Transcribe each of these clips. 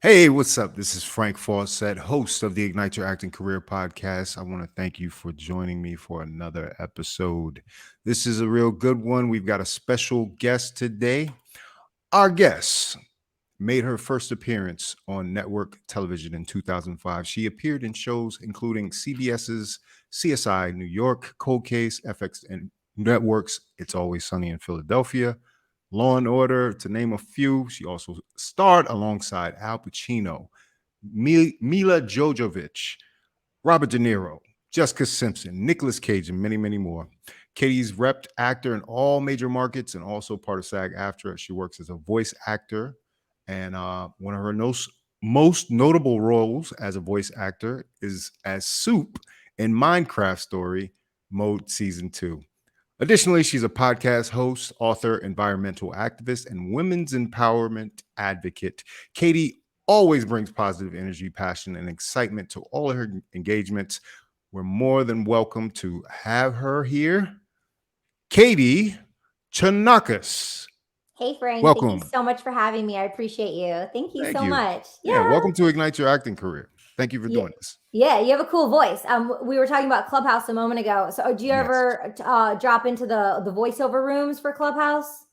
Hey, what's up? This is Frank Faucette, host of the Ignite Your Acting Career podcast. I want to thank you for joining me for another episode. This is a real good one. We've got a special guest today. Our guest made her first appearance on network television in 2005. She appeared in shows including CBS's CSI New York, Cold Case, FX and Networks, It's Always Sunny in Philadelphia, Law and Order, to name a few. She also starred alongside Al Pacino, Milla Jovovich, Robert De Niro, Jessica Simpson, Nicolas Cage, and many, many more. Katie's repped actor in all major markets and also part of SAG-AFTRA. She works as a voice actor, and one of her most notable roles as a voice actor is as Soup in Minecraft Story Mode Season 2. Additionally, she's a podcast host, author, environmental activist, and women's empowerment advocate. Katie always brings positive energy, passion, and excitement to all of her engagements. We're more than welcome to have her here. Katie Chonacas. Hey, Frank. Welcome. Thank you so much for having me. I appreciate you. Thank you so much. Yeah, welcome to Ignite Your Acting Career. Thank you for doing this. Yeah, you have a cool voice. We were talking about Clubhouse a moment ago. So, do you ever drop into the voiceover rooms for Clubhouse?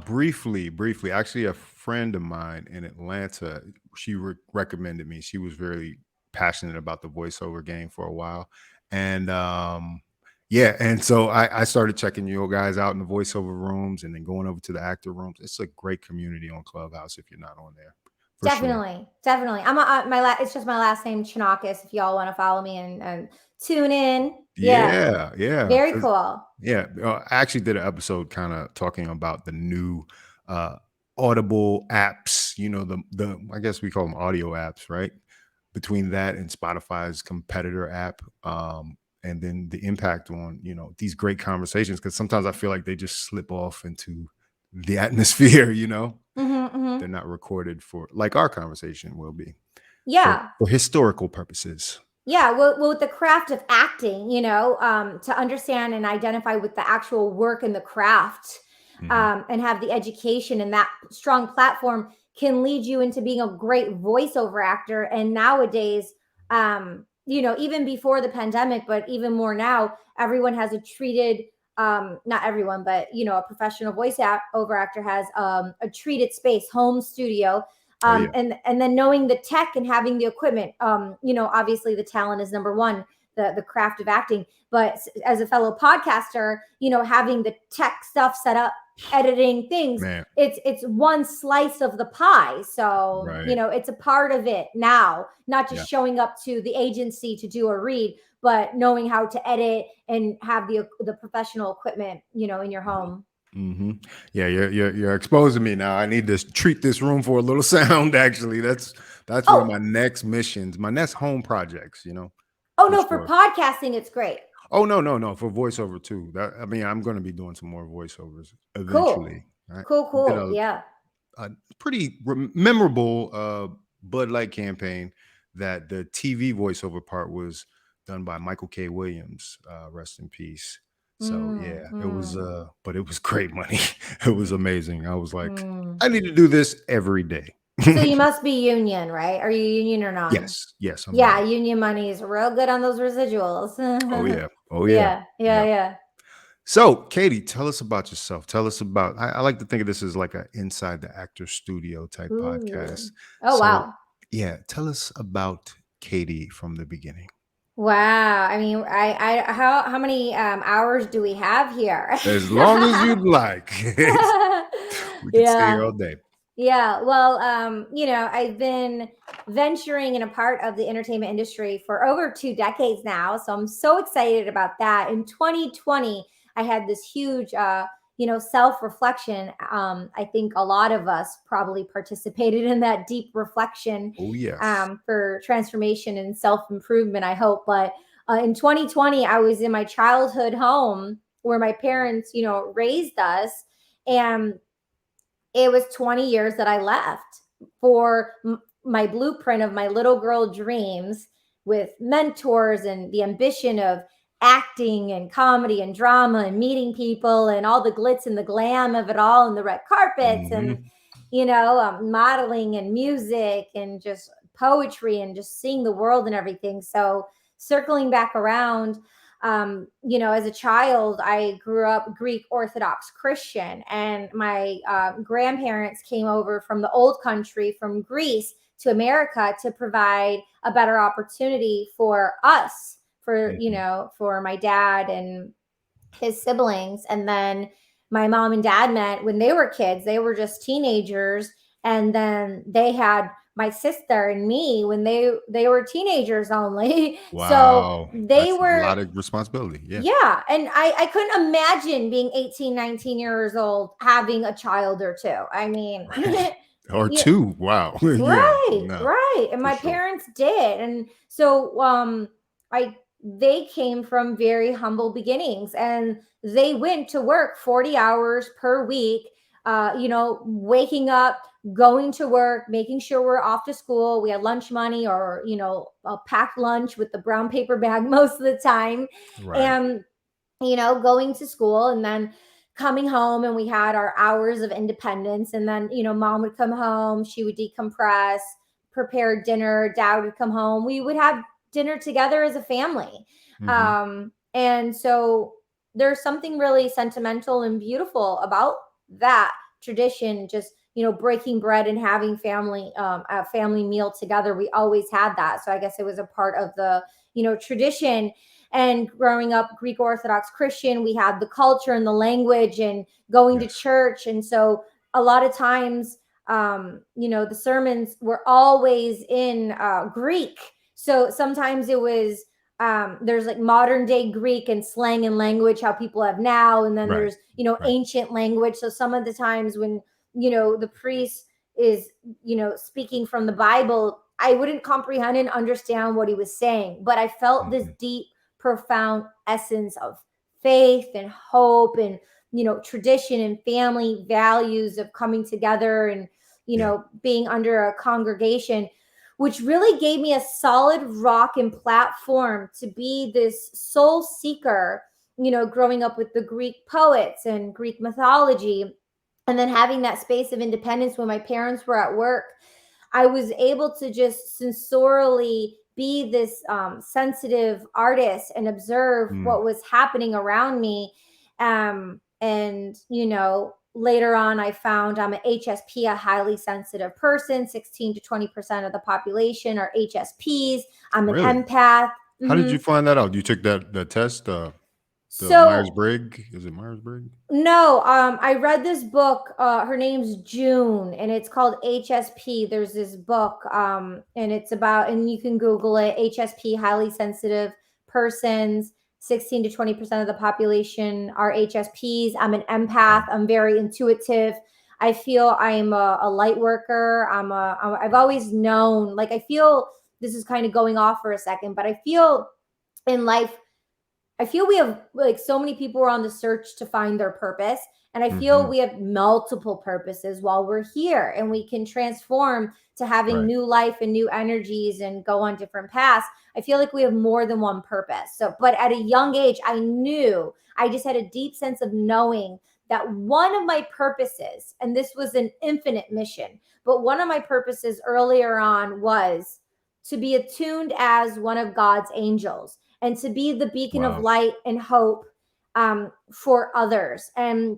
Briefly. Actually, a friend of mine in Atlanta, she recommended me. She was very passionate about the voiceover game for a while, and and so I started checking you guys out in the voiceover rooms, and then going over to the actor rooms. It's a great community on Clubhouse if you're not on there. Definitely. I'm it's just my last name, Chonacas. If y'all want to follow me and tune in. Yeah. Very cool. Yeah, I actually did an episode kind of talking about the new Audible apps. You know, the I guess we call them audio apps, right? Between that and Spotify's competitor app, and then the impact on these great conversations, because sometimes I feel like they just slip off into the atmosphere. They're not recorded for, like our conversation will be. Yeah. For historical purposes. Yeah, well, with the craft of acting, to understand and identify with the actual work and the craft, and have the education, and that strong platform can lead you into being a great voiceover actor. And nowadays, even before the pandemic, but even more now, everyone has a treated, not everyone, but a professional voiceover actor has a treated space, home studio. And then knowing the tech and having the equipment, obviously the talent is number one, the craft of acting. But as a fellow podcaster, having the tech stuff set up, editing things, it's one slice of the pie. So, it's a part of it now, not just showing up to the agency to do a read, but knowing how to edit and have the professional equipment, in your home. Mm-hmm. Yeah, you're exposing me now. I need to treat this room for a little sound. Actually, that's one of my next missions, my next home projects. For podcasting, it's great. Oh no, for voiceover too. I'm going to be doing some more voiceovers eventually. Cool. Yeah. A pretty memorable Bud Light campaign that the TV voiceover part was done by Michael K. Williams. Rest in peace. So it was but it was great money. It was amazing. I was like, I need to do this every day. So you must be union, right? Are you union or not? Yes. Union money is real good on those residuals. Oh yeah. Yeah. So Katie, tell us about yourself. Tell us about, I like to think of this as like an inside the actor studio type podcast. Wow. Yeah. Tell us about Katie from the beginning. Wow. I mean, how many hours do we have here? As long as you'd like. We can stay here all day. Yeah. Well, I've been venturing in a part of the entertainment industry for over 2 decades now. So I'm so excited about that. In 2020, I had this huge, self-reflection. I think a lot of us probably participated in that deep reflection. Oh, yes. For transformation and self-improvement, I hope. But in 2020, I was in my childhood home where my parents, raised us. And it was 20 years that I left for my blueprint of my little girl dreams, with mentors and the ambition of acting and comedy and drama and meeting people and all the glitz and the glam of it all, and the red carpets. modeling and music and just poetry and just seeing the world and everything. So circling back around, as a child, I grew up Greek Orthodox Christian, and my grandparents came over from the old country, from Greece to America, to provide a better opportunity for us, for my dad and his siblings. And then my mom and dad met when they were kids. They were just teenagers. And then they had my sister and me when they were teenagers only. So Wow. they That's a were, lot of responsibility. Yeah. yeah. And I couldn't imagine being 18, 19 years old, having a child or two. I mean, Or yeah, two. Wow. Yeah. right, No, right. And for my sure. parents did. And so I they came from very humble beginnings, and they went to work 40 hours per week, waking up, going to work, making sure we're off to school. We had lunch money, or, a packed lunch with the brown paper bag most of the time. Right. And going to school, and then coming home, and we had our hours of independence. And then, mom would come home, she would decompress, prepare dinner, dad would come home, we would have dinner together as a family. Hmm. And so there's something really sentimental and beautiful about that tradition, just breaking bread and having a family meal together. We always had that, so I guess it was a part of the tradition. And growing up Greek Orthodox Christian, we had the culture and the language and going to Yes. church. And so a lot of times, the sermons were always in Greek. So sometimes it was, there's like modern day Greek and slang and language, how people have now. And then Right. there's, Right. ancient language. So some of the times when, the priest is, speaking from the Bible, I wouldn't comprehend and understand what he was saying, but I felt this Hmm. deep, profound essence of faith and hope and tradition and family values of coming together and Yeah. being under a congregation, which really gave me a solid rock and platform to be this soul seeker, growing up with the Greek poets and Greek mythology, and then having that space of independence when my parents were at work. I was able to just sensorially be this sensitive artist and observe Mm. what was happening around me. And, later on, I found I'm an HSP, a highly sensitive person. 16 to 20% of the population are HSPs. I'm an Really? empath. How did Hmm. you find that out? You took that test, the Myers So Briggs. Is it Myers Briggs? no, I read this book. Her name's June, and it's called HSP. There's this book, and it's about, and you can Google it, HSP, highly sensitive persons. 16 to 20% of the population are HSPs. I'm an empath. Wow. I'm very intuitive. I feel I'm a light worker. I've always known, like, I feel, this is kind of going off for a second, but I feel in life, I feel we have, like, so many people are on the search to find their purpose. And I feel Hmm. we have multiple purposes while we're here, and we can transform to having Right. new life and new energies and go on different paths. I feel like we have more than one purpose. So, but at a young age, I just had a deep sense of knowing that one of my purposes, and this was an infinite mission, but one of my purposes earlier on was to be attuned as one of God's angels and to be the beacon of Wow. light and hope, for others. And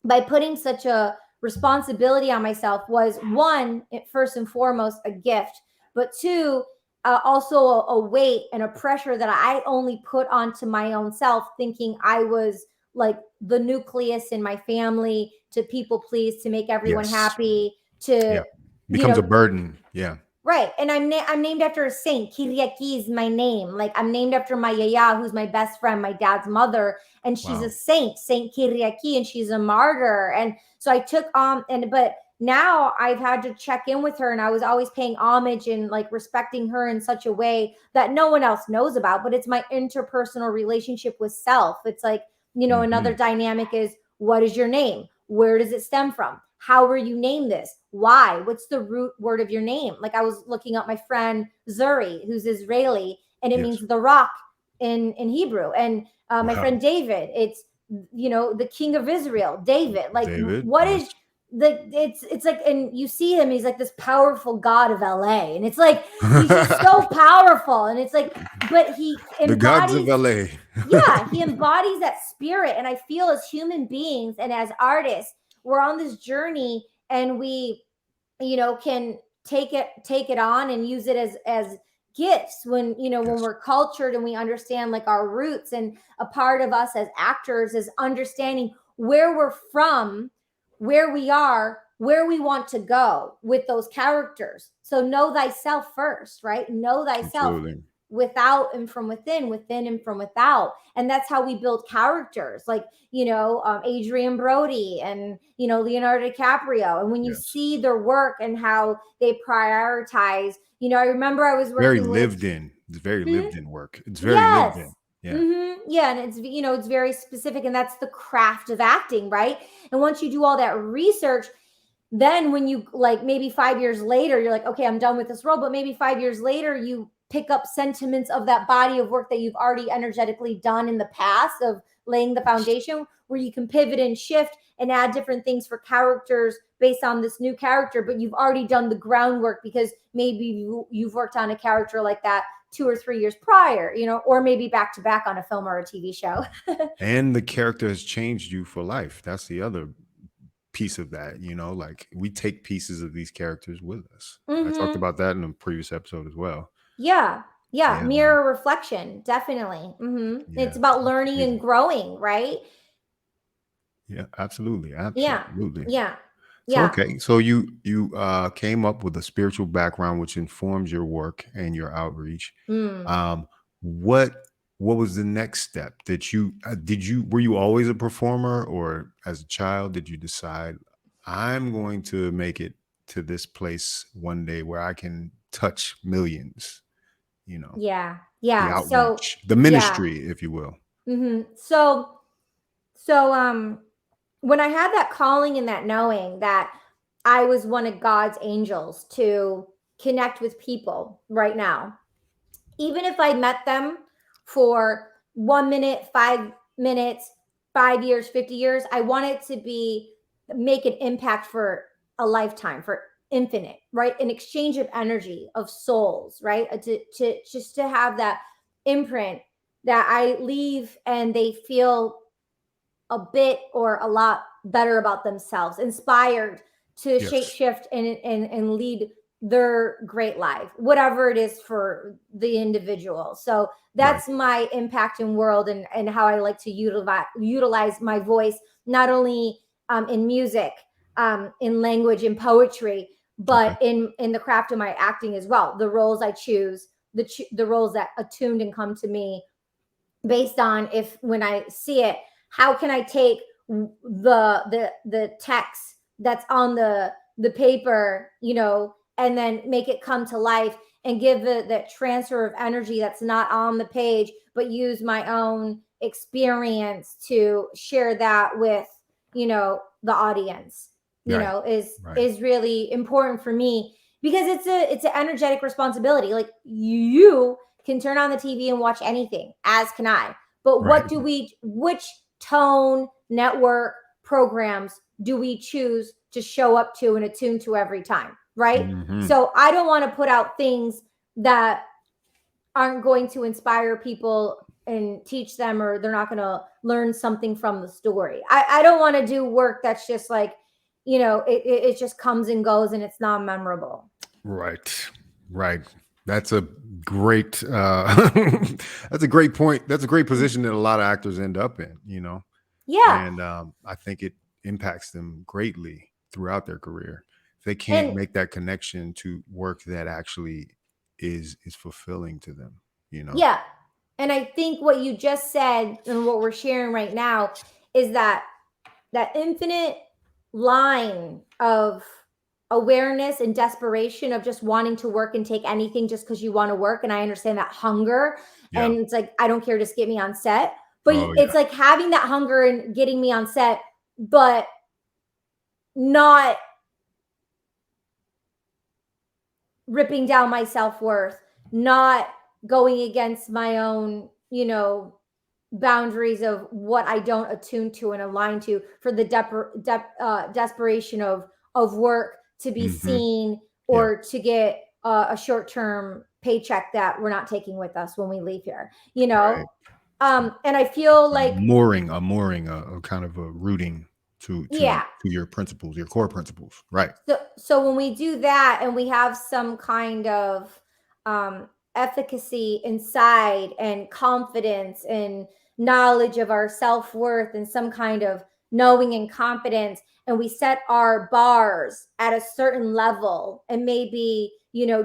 by putting such a responsibility on myself was, one, first and foremost, a gift, but two, also a weight and a pressure that I only put onto my own self, thinking I was like the nucleus in my family, to people please, to make everyone Yes. happy, to, Yeah. you Becomes a know, burden. Yeah. right. And I'm named after a saint. Kyriaki is my name. Like, I'm named after my yaya, who's my best friend, my dad's mother, and she's a Wow. saint, Saint Kyriaki, and she's a martyr. And so I took but now I've had to check in with her, and I was always paying homage and like respecting her in such a way that no one else knows about. But it's my interpersonal relationship with self. It's like, another Hmm. dynamic is, what is your name? Where does it stem from? How were you named this? Why? What's the root word of your name? Like, I was looking up my friend Zuri, who's Israeli, and it Yes. means the rock in Hebrew. And my Wow. friend David, it's, the king of Israel, David. Like, David. what is, Yes. it's like, and you see him, he's like this powerful god of LA, and it's like he's just so powerful, and it's like, but he The gods of embodies, LA. yeah, he embodies that spirit. And I feel as human beings and as artists, we're on this journey, and we, can take it on and use it as gifts when, when Yes, we're cultured and we understand like our roots. And a part of us as actors is understanding where we're from, where we are, where we want to go with those characters. So know thyself first, right? Know thyself absolutely. without and from within and from without. And that's how we build characters, like, Adrian Brody and, Leonardo DiCaprio. And when you Yes. see their work and how they prioritize, I remember I was Very working with, lived in. It's very hmm, lived in work. It's very lived yes. in. Yeah. Yeah, and it's, it's very specific, and that's the craft of acting, right? And once you do all that research, then when you, like, maybe 5 years later, you're like, okay, I'm done with this role. But maybe 5 years later, you pick up sentiments of that body of work that you've already energetically done in the past, of laying the foundation, where you can pivot and shift and add different things for characters based on this new character. But you've already done the groundwork, because maybe you've worked on a character like that 2 or 3 years prior, or maybe back to back on a film or a TV show. And the character has changed you for life. That's the other piece of that, like we take pieces of these characters with us. I talked Hmm. about that in a previous episode as well. Yeah. Yeah. Yeah, man. Mirror reflection. Definitely. It's Yeah, about that's learning and amazing. growing, right? Yeah, absolutely. Yeah. Absolutely. Yeah. So Yeah. okay, so you came up with a spiritual background which informs your work and your outreach. Mm. Um, what what was the next step? Did you were you always a performer, or as a child did you decide I'm going to make it to this place one day where I can touch millions, you know, Yeah. the Yeah. So, outreach, the yeah. ministry, if you will. So when I had that calling and that knowing that I was one of God's angels to connect with people right now, even if I met them for 1 minute, 5 minutes, 5 years, 50 years, I want it to be, make an impact for a lifetime, for infinite, right? An exchange of energy, of souls, right? To just to have that imprint that I leave and they feel a bit or a lot better about themselves, inspired to shape Yes. shift and lead their great life, whatever it is for the individual. So Right. that's my impact in world, and how I like to utilize my voice, not only in music, in language, in poetry, Okay. but in the craft of my acting as well. The roles I choose, the roles that attuned and come to me based on, if when I see it, how can I take the text that's on the paper, and then make it come to life, and give it that transfer of energy that's not on the page, but use my own experience to share that with, the audience, Right. Right. is really important for me, because it's an energetic responsibility. Like, you can turn on the TV and watch anything, as can I. But Right. which tone, network, programs do we choose to show up to and attune to every time, right? Hmm. So I don't want to put out things that aren't going to inspire people and teach them, or they're not going to learn something from the story. I don't want to do work that's just like, it just comes and goes and it's not memorable. Right. Right. That's a great that's a great point. That's a great position that a lot of actors end up in. Yeah. And I think it impacts them greatly throughout their career. If they can't And make that connection to work that actually is fulfilling to them. yeah. And I think what you just said and what we're sharing right now is that infinite line of awareness and desperation of just wanting to work and take anything just because you want to work. And I understand that hunger. Yeah. And it's like, I don't care, just get me on set. But Oh it's yeah. like having that hunger and getting me on set, but not ripping down my self-worth, not going against my own, boundaries of what I don't attune to and align to for the desperation of work to be Hmm. seen Yeah. or to get a short-term paycheck that we're not taking with us when we leave here, Right. and I feel A like, mooring, a kind of a rooting yeah. to your principles, your core principles. Right. So when we do that and we have some kind of um, efficacy inside and confidence and knowledge of our self-worth and some kind of knowing and confidence, and we set our bars at a certain level and maybe,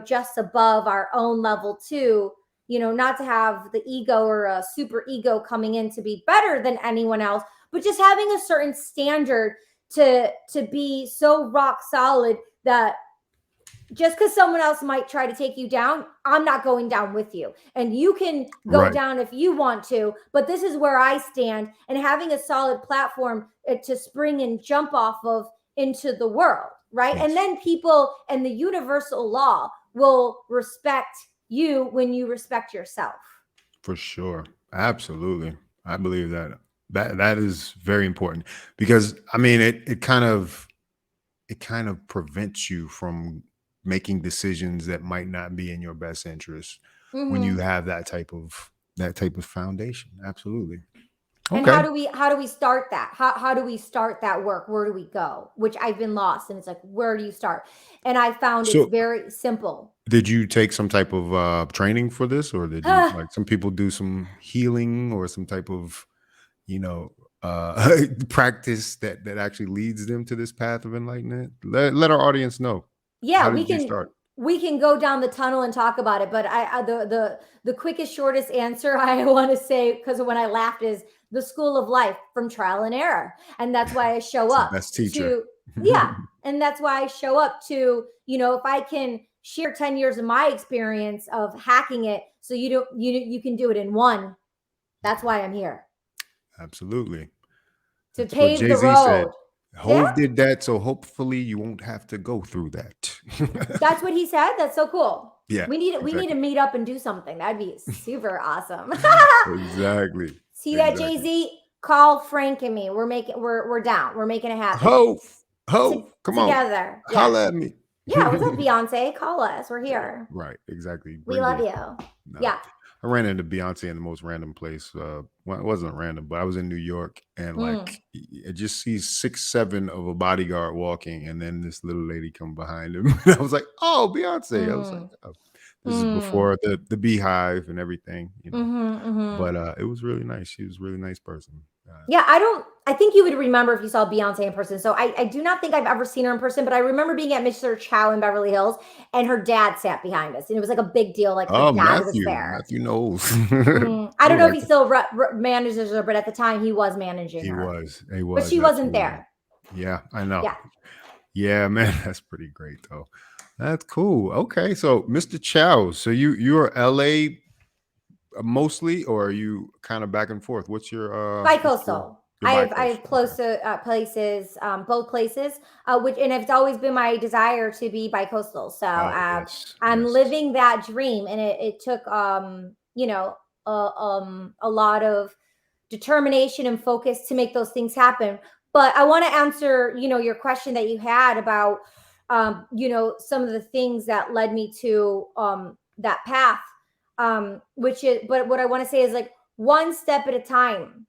just above our own level too, not to have the ego or a super ego coming in to be better than anyone else, but just having a certain standard to be so rock solid that just because someone else might try to take you down, I'm not going down with you. And you can go Right. down if you want to, but this is where I stand. And having a solid platform to spring and jump off of into the world, right? And Yes. then people and the universal law will respect you when you respect yourself. For sure. Absolutely. I believe that that is very important because I mean it kind of prevents you from making decisions that might not be in your best interest when you Mm-hmm. have that type of foundation. Absolutely. And Okay. how do we start that? How do we start that work? Where do we go? Which I've been lost, and it's like, where do you start? And I found it's So very simple. did you take some type of training for this, or did you like some people do some healing or some type of you know practice that actually leads them to this path of enlightenment? Let our audience know. Yeah, How we did you can start? we can go down the tunnel and talk about it, but I the quickest shortest answer I want to say, because when I laughed, is the school of life from trial and error. And that's why I show It's the up best teacher. to, yeah, and that's why I show up to, if I can share 10 years of my experience of hacking it so you can do it in one. That's why I'm here, Absolutely. to That's what pave the Jay-Z said. road. Yeah, Hove did that, so hopefully you won't have to go through that. that's what he said. That's so cool. Yeah, We need to exactly. meet up and do something. That'd be super awesome. Exactly. See that, Exactly. Jay-Z? Call Frank and me. We're down. We're making it happen. Hove, Hove, come on, Together. Yeah. holla at me. Yeah. What's up, Beyonce? Call us. We're here. Right, exactly. We Bring love it. you. No, Yeah. I ran into Beyonce in the most random place. Well, it wasn't random, but I was in New York, and Mm, like I just see 6, 7 of a bodyguard walking, and then this little lady come behind him. I was like, "Oh, Beyonce!" I was like, mm, "Oh, this is mm, before the beehive and everything." mm-hmm. But it was really nice. She was a really nice person. Yeah, I think you would remember if you saw Beyonce in person. So I do not think I've ever seen her in person, but I remember being at Mr. Chow in Beverly Hills, and her dad sat behind us. And it was like a big deal. Like her Oh, dad was Matthew, there. Matthew knows. I He don't was know if like he still manages her, but at the time he was managing her. he But was she wasn't absolutely. there. Yeah, I know. Yeah. Yeah, man, that's pretty great though. That's cool. Okay, so Mr. Chow, so you are LA mostly, or are you kind of back and forth? What's Bi-coastal. your I have bi-coastal? Okay, close to places, both places, which and it's always been my desire to be bi-coastal. So oh yes, I'm yes. living that dream, and it took a lot of determination and focus to make those things happen. But I want to answer, your question that you had about, some of the things that led me to that path. But what I want to say is like one step at a time,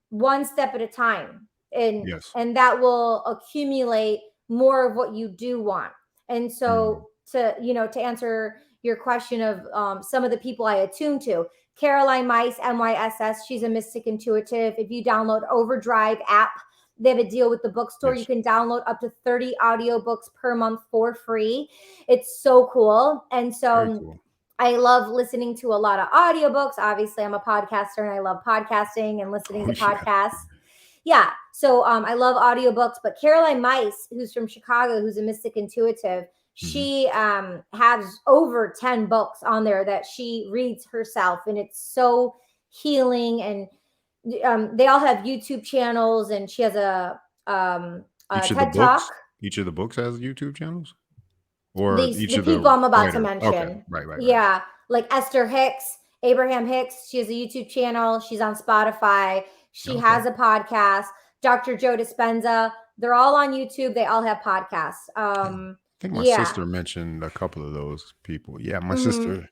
and Yes. and that will accumulate more of what you do want. And Mm, so to answer your question of some of the people I attune to, Caroline Mice, MYSS. She's a mystic intuitive. If you download Overdrive app, they have a deal with the bookstore. You yes. can download up to 30 audiobooks per month for free. It's so cool. And Very so cool. I love listening to a lot of audiobooks. Obviously, I'm a podcaster and I love podcasting and listening Oh to yeah. podcasts. Yeah. So I love audiobooks, but Caroline Mice, who's from Chicago, who's a mystic intuitive, Mhm. she has over 10 books on there that she reads herself, and it's so healing. And they all have YouTube channels, and she has a Each of the TED Talk. books, each of the books has YouTube channels, or These each the of people the I'm about to writers. Okay, mention. right, right, right. Yeah, like Esther Hicks Abraham Hicks, she has a YouTube channel. She's on Spotify. She Okay. has a podcast. Dr. Joe Dispenza. They're all on YouTube. They all have podcasts. I think my Yeah. sister mentioned a couple of those people. Yeah, my Mhm. sister.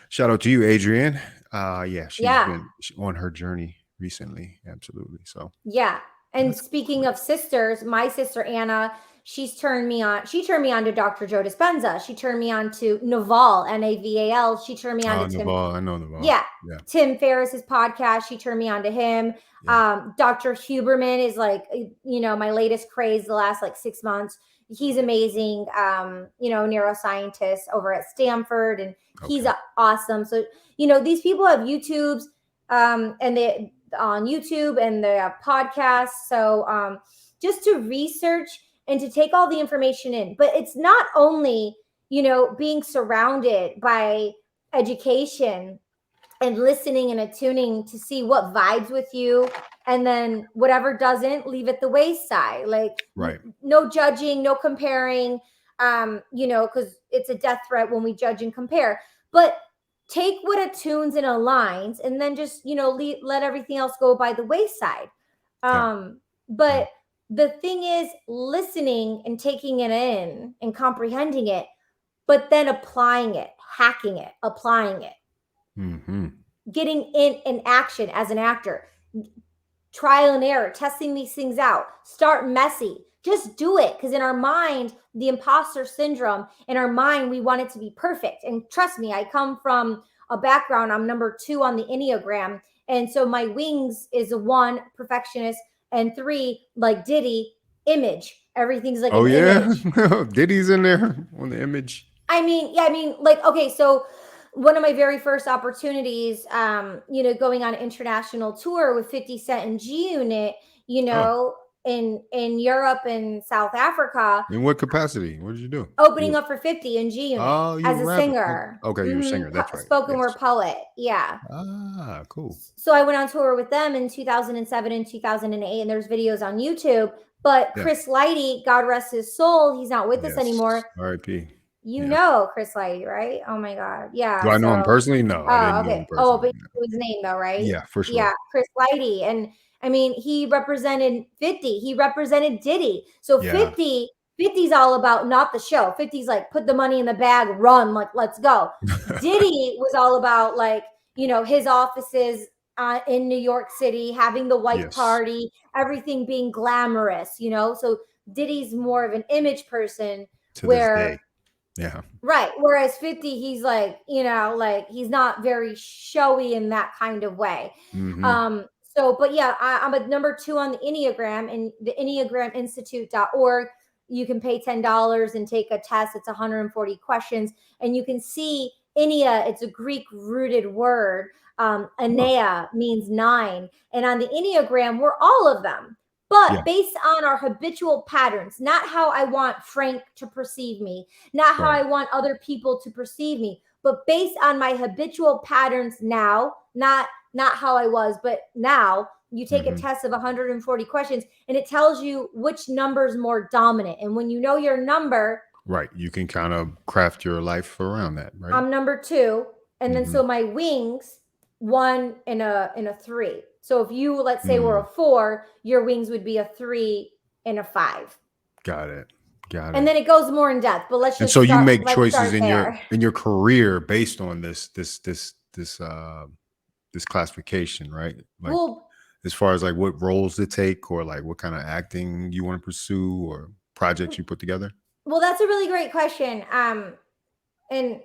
Shout out to you, Adrienne. Yeah, she's Yeah. been on her journey recently. Absolutely. So Yeah. And that's speaking great. of sisters, my sister Anna, she's turned me on. She turned me on to Dr. Joe Dispenza. She turned me on to Naval, Naval. She turned me on to Tim. Naval, I know Naval. Yeah. Yeah. Tim Ferriss's podcast. She turned me on to him. Yeah. Dr. Huberman is like, my latest craze the last like 6 months. He's amazing. Neuroscientist over at Stanford, and he's Okay. awesome. So, these people have YouTubes, and they on YouTube, and they have podcasts. So, just to research and to take all the information in. But it's not only, being surrounded by education and listening and attuning to see what vibes with you, and then whatever doesn't, leave it the wayside. Like, Right. no judging, no comparing, because it's a death threat when we judge and compare. But take what attunes and aligns, and then just let everything else go by the wayside. But the thing is listening and taking it in and comprehending it, but then applying it, hacking it, applying it, Mm-hmm. getting in action as an actor, trial and error, testing these things out. Start messy. Just do it. Because in our mind, the imposter syndrome, in our mind, we want it to be perfect. And trust me, I come from a background. I'm number 2 on the Enneagram. And so my wings is a 1, perfectionist, and 3, like Diddy, image. Everything's like an image. Diddy's in there on the image. Okay, so one of my very first opportunities, going on an international tour with 50 Cent and G Unit, in Europe and South Africa. In what capacity? What did you do? Opening up for 50 and G Unit as a singer. Okay, you're a singer. That's right. Spoken word poet. Yeah. Cool. So I went on tour with them in 2007 and 2008, and there's videos on YouTube. But Chris Lighty, God rest his soul, he's not with us anymore. R.I.P. You know Chris Lighty, right? Oh my God. Yeah. Do I know him personally? No. I didn't know him personally. Oh, but his name though, right? Yeah, for sure. Yeah, Chris Lighty. And I mean, he represented 50. He represented Diddy. So 50's all about not the show. 50's like, put the money in the bag, run, like, let's go. Diddy was all about like, his offices in New York City, having the white party, everything being glamorous, So Diddy's more of an image person to this day. Yeah. Right. Whereas 50, he's like, he's not very showy in that kind of way. Mm-hmm. But yeah, I'm a number 2 on the Enneagram, and the EnneagramInstitute.org. You can pay $10 and take a test. It's 140 questions, and you can see Ennea. It's a Greek rooted word. Enea means 9. And on the Enneagram, we're all of them. But based on our habitual patterns, not how I want Frank to perceive me, not how I want other people to perceive me, but based on my habitual patterns now, not how I was, but now. You take a test of 140 questions, and it tells you which number is more dominant. And when you know your number, right, you can kind of craft your life around that, right? I'm number 2, and then so my wings, 1 and a 3. So if you, let's say, were a 4, your wings would be a 3 and a 5. Got it. And then it goes more in depth. But let's just. And so you make choices in your career based on this classification, right? Like, as far as like what roles to take, or like what kind of acting you want to pursue, or projects you put together. Well, that's a really great question. And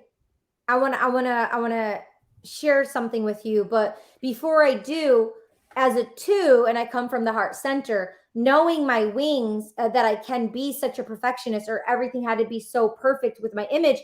I want to share something with you, but before I do, as a 2, and I come from the heart center, knowing my wings, that I can be such a perfectionist, or everything had to be so perfect with my image,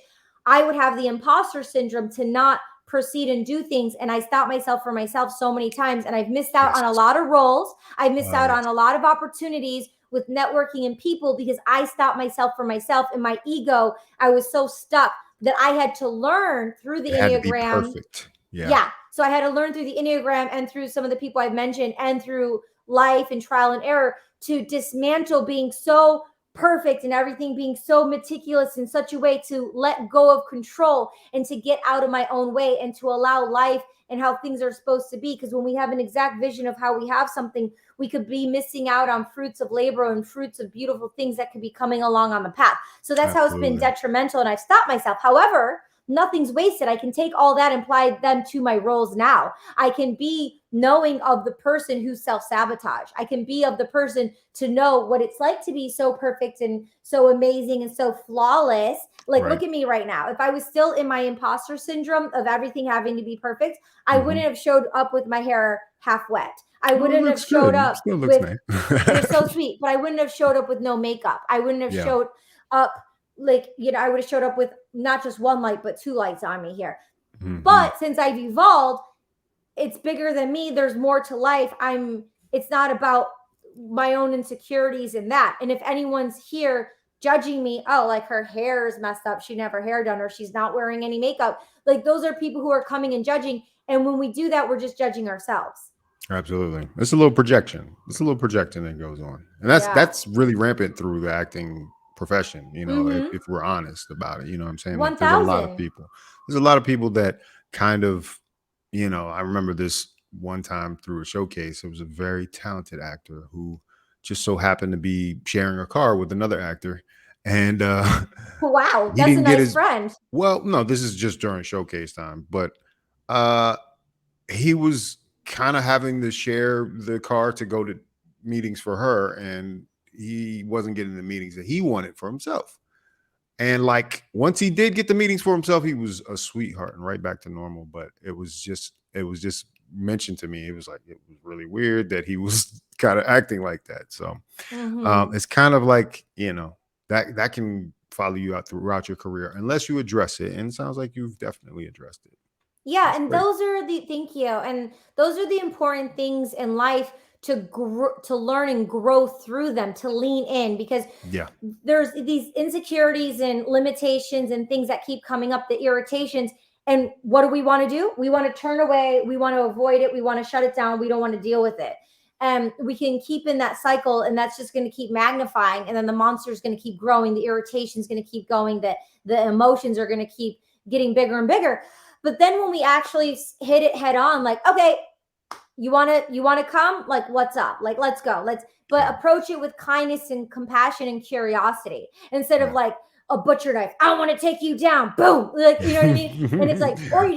I would have the imposter syndrome to not proceed and do things. And I stopped myself for myself so many times, and I've missed out on a lot of roles. I've missed out on a lot of opportunities with networking and people, because I stopped myself for myself, and my ego, I was so stuck that I had to learn through the Enneagram. Perfect. Yeah. So I had to learn through the Enneagram and through some of the people I've mentioned, and through life and trial and error, to dismantle being so perfect and everything being so meticulous in such a way to let go of control and to get out of my own way and to allow life and how things are supposed to be. Because when we have an exact vision of how we have something, we could be missing out on fruits of labor and fruits of beautiful things that could be coming along on the path. So that's how it's been detrimental. And I've stopped myself. However, nothing's wasted. I can take all that and apply them to my roles now. I can be knowing of the person who self-sabotage. I can be of the person to know what it's like to be so perfect and so amazing and so flawless. Like, look at me right now. If I was still in my imposter syndrome of everything having to be perfect, I wouldn't have showed up with my hair half wet. I wouldn't have showed up with, you're so sweet, but I wouldn't have showed up with no makeup. I wouldn't have showed up like, I would have showed up with not just one light, but 2 lights on me here. But since I've evolved, it's bigger than me. There's more to life. It's not about my own insecurities in that. And if anyone's here judging me, oh, like her hair is messed up, she never hair done, or she's not wearing any makeup, like those are people who are coming and judging. And when we do that, we're just judging ourselves. Absolutely. It's a little projection. It's a little projecting that goes on. And that's really rampant through the acting profession, if we're honest about it. You know what I'm saying? Like, there's a lot of people. There's a lot of people that kind of, I remember this one time through a showcase. It was a very talented actor who just so happened to be sharing a car with another actor. And wow, that's a nice friend. Well, no, this is just during showcase time, but he was kind of having to share the car to go to meetings for her, and he wasn't getting the meetings that he wanted for himself. And like, once he did get the meetings for himself, he was a sweetheart and right back to normal. But it was just mentioned to me. It was like, it was really weird that he was kind of acting like that. So it's kind of like, that can follow you out throughout your career unless you address it. And it sounds like you've definitely addressed it. Yeah, and those are the thank you. And those are the important things in life to learn and grow through them, to lean in, because there's these insecurities and limitations and things that keep coming up, the irritations. And what do we want to do? We want to turn away, we want to avoid it, we want to shut it down, we don't want to deal with it. And we can keep in that cycle, and that's just going to keep magnifying, and then the monster is going to keep growing, the irritation is going to keep going, the emotions are going to keep getting bigger and bigger. But then when we actually hit it head on, like, okay, you want to come? Like, what's up? Like, let's go. But approach it with kindness and compassion and curiosity instead of like a butcher knife. I want to take you down. Boom. Like, you know what I mean? And it's like, or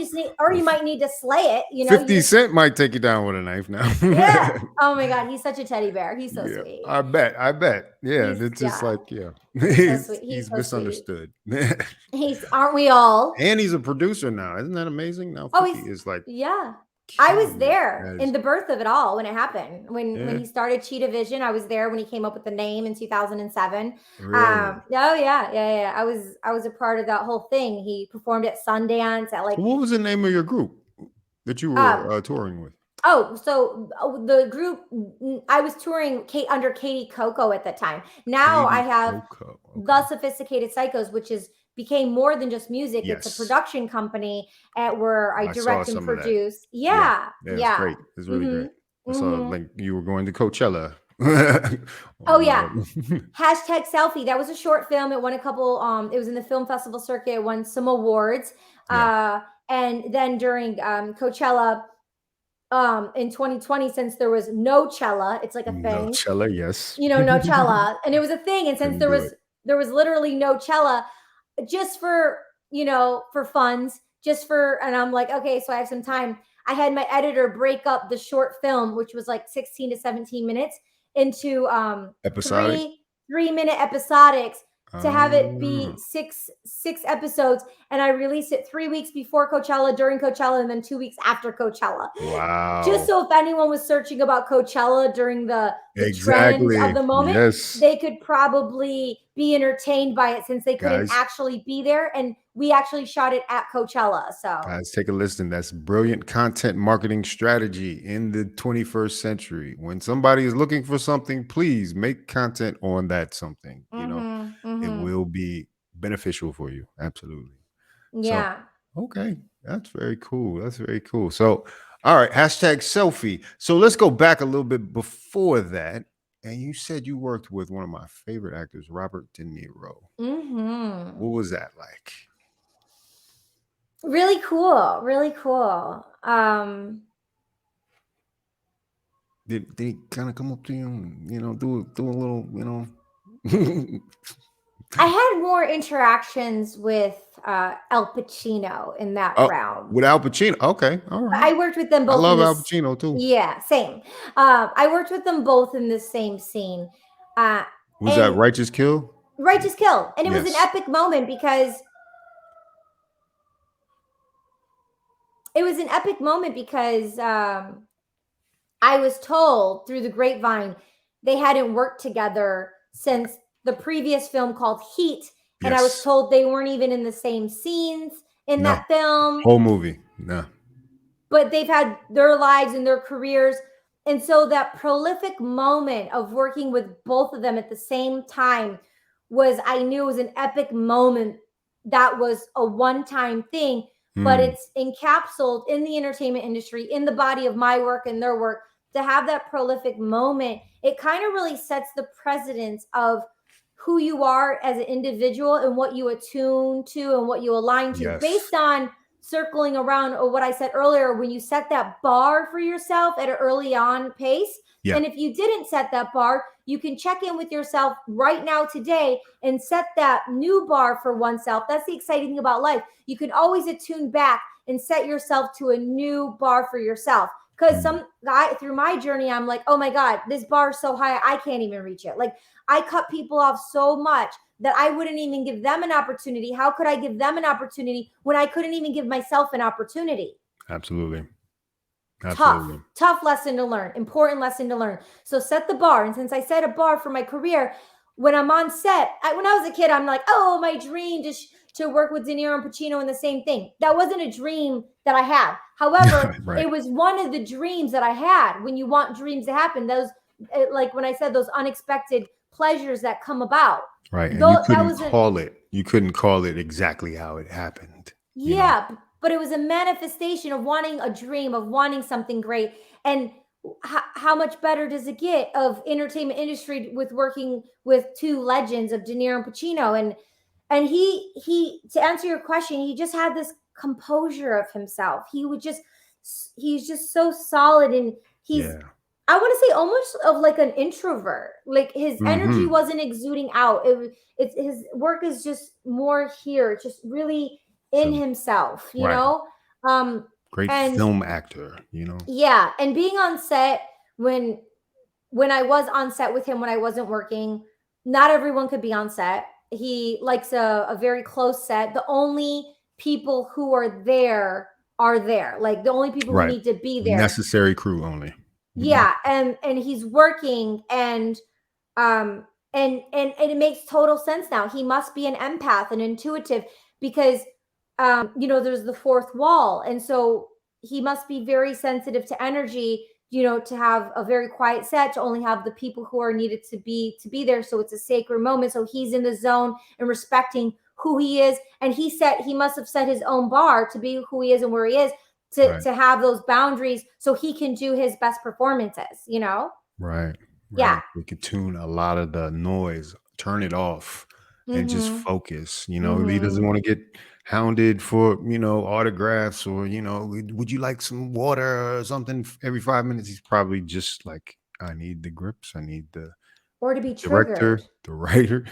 you might need to slay it. 50 Cent might take you down with a knife now. Yeah. Oh my God. He's such a teddy bear. He's so sweet. I bet. Yeah. It's just like, he's so misunderstood. Aren't we all? And he's a producer now. Isn't that amazing? Now 50 is like, I was there in the birth of it all when it happened. When he started Cheetah Vision, I was there when he came up with the name in 2007. Really? Yeah. I was a part of that whole thing. He performed at Sundance at like. What was the name of your group that you were touring with? So the group, I was touring under Katie Coco at that time. Now I have The Sophisticated Psychos, which became more than just music. Yes. It's a production company where I direct and produce. Yeah. It's great. It's really great. I saw like you were going to Coachella. Oh yeah. #selfie. That was a short film. It won a couple. It was in the film festival circuit. It won some awards. And then during Coachella, in 2020, since there was no Cella, it's like a thing. No Cella, yes. No Cella, and it was a thing. And since there was literally no Cella, just for for funds, and I'm like, okay, so I have some time. I had my editor break up the short film, which was like 16 to 17 minutes, into episodic? 3-minute episodics to have it be six episodes, and I released it 3 weeks before Coachella, during Coachella, and then 2 weeks after Coachella. Wow! Just so if anyone was searching about Coachella during the trends of the moment, they could probably be entertained by it, since they couldn't actually be there, and we actually shot it at Coachella. So guys, take a listen. That's brilliant content marketing strategy in the 21st century. When somebody is looking for something, please make content on that something. It will be beneficial for you. Absolutely. Yeah. So, okay. That's very cool. So, all right. #selfie. So let's go back a little bit before that. And you said you worked with one of my favorite actors, Robert De Niro. Mm-hmm. What was that like? Really cool. Really cool. Did he kind of come up to you and, do a little, I had more interactions with Al Pacino in that Oh, realm. with Al Pacino. Okay, all right. I worked with them I both in love Al this. Pacino too. Yeah, same. I worked with them both in the same scene. Uh, Was that and Righteous Kill? Righteous Kill. And it was an Yes. epic moment because I was told through the grapevine they hadn't worked together since the previous film called Heat. And I was Yes. told they weren't even in the same scenes in No. that film, Whole movie. No. but they've had their lives and their careers. And so that prolific moment of working with both of them at the same time I knew it was an epic moment that was a one-time thing, but Mm, it's encapsulated in the entertainment industry, in the body of my work and their work. To have that prolific moment, it kind of really sets the precedence of who you are as an individual and what you attune to and what you align to yes. based on circling around or what I said earlier, when you set that bar for yourself at an early on pace. Yeah. And if you didn't set that bar, you can check in with yourself right now today and set that new bar for oneself. That's the exciting thing about life. You can always attune back and set yourself to a new bar for yourself. Because Mm, some guy through my journey, I'm like, oh my God, this bar is so high, I can't even reach it. Like I cut people off so much that I wouldn't even give them an opportunity. How could I give them an opportunity when I couldn't even give myself an opportunity? absolutely. Absolutely. Tough lesson to learn, important lesson to learn. So set the bar. And since I set a bar for my career, when I'm on set, when I was a kid, I'm like, oh, my dream to work with De Niro and Pacino in the same thing. That wasn't a dream that I had. However, Right. it was one of the dreams that I had. When you want dreams to happen, those, like when I said, those unexpected pleasures that come about. Right. And Though that wasn't, you couldn't call it exactly how it happened, yeah, but it was a manifestation of wanting a dream, of wanting something great. And how much better does it get of entertainment industry with working with two legends of De Niro and Pacino? And he to answer your question, he just had this composure of himself. He's just so solid, and he's, Yeah. I want to say, almost of like an introvert. Like his energy Mm-hmm. wasn't exuding out. It's his work is just more here, just really in So himself, right. Um, Great and film actor. yeah, and being on set when I was on set with him when I wasn't working, not everyone could be on set. He likes a very close set. The only people who are there are there. Like the only people who Right. need to be there. Necessary crew only. Yeah, and he's working, and it makes total sense now. He must be an empath and intuitive because there's the fourth wall, and so he must be very sensitive to energy, to have a very quiet set, to only have the people who are needed to be there, so it's a sacred moment, so he's in the zone and respecting who he is. And he must have set his own bar to be who he is and where he is, Right. to have those boundaries so he can do his best performances. Right. Yeah. Right. We could tune a lot of the noise, turn it off, and just Mm-hmm. focus. He doesn't Mm-hmm. want to get hounded for, autographs or, would you like some water or something every 5 minutes? He's probably just like, I need the grips. I need the Or to be director, triggered. the writer.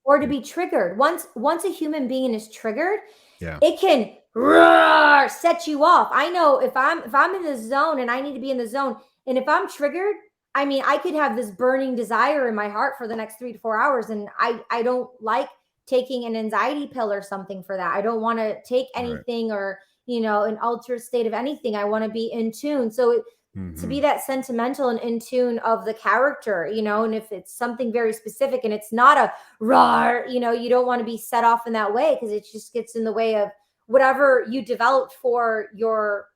Or to be triggered. Once a human being is triggered, Yeah. it can roar, set you off. I know if I'm in the zone and I need to be in the zone, and if I'm triggered, I mean, I could have this burning desire in my heart for the next 3 to 4 hours, and I don't like taking an anxiety pill or something for that. I don't want to take Right. anything, or an altered state of anything. I want to be in tune. So to be Mm-hmm. that sentimental and in tune of the character, and if it's something very specific and it's not a raw, you don't want to be set off in that way, because it just gets in the way of whatever you developed for your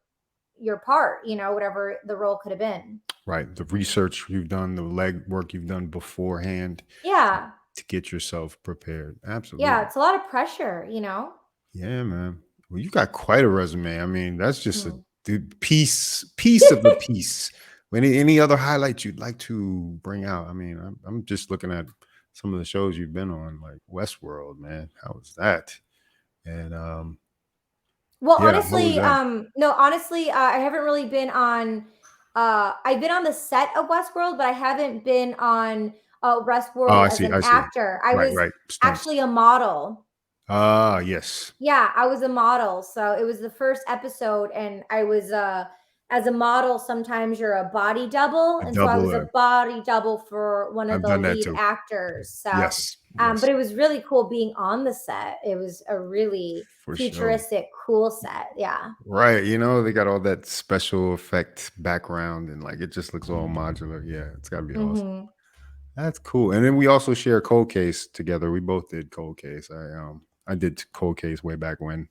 part, whatever the role could have been. Right. The research you've done, the leg work you've done beforehand Yeah. to get yourself prepared. Yeah, Absolutely. it's a lot of pressure. Yeah, man. Well, you got quite a resume. I mean, that's just a Mhm. piece of a piece Any other highlights you'd like to bring out? I mean, I'm just looking at some of the shows you've been on, like Westworld, man. How was that? And Well, yeah, how was honestly, that? no, honestly, I haven't really been on. I've been on the set of Westworld, but I haven't been on Oh, Westworld I as see, an I see. actor. I Right, was right. Stunts. actually a model. Ah, yes. Yeah, I was a model. So it was the first episode, and I was as a model, sometimes you're a body double. A And so I double. was a body double for one of I've the done that lead too. actors. So Yes, but yes, it was really cool being on the set. It was a really for sure. futuristic, cool set. Yeah. Right, they got all that special effect background and like it just looks all modular. Yeah, it's got to be awesome. Hmm. That's cool. And then we also share Cold Case together. We both did Cold Case. I did Cold Case way back when.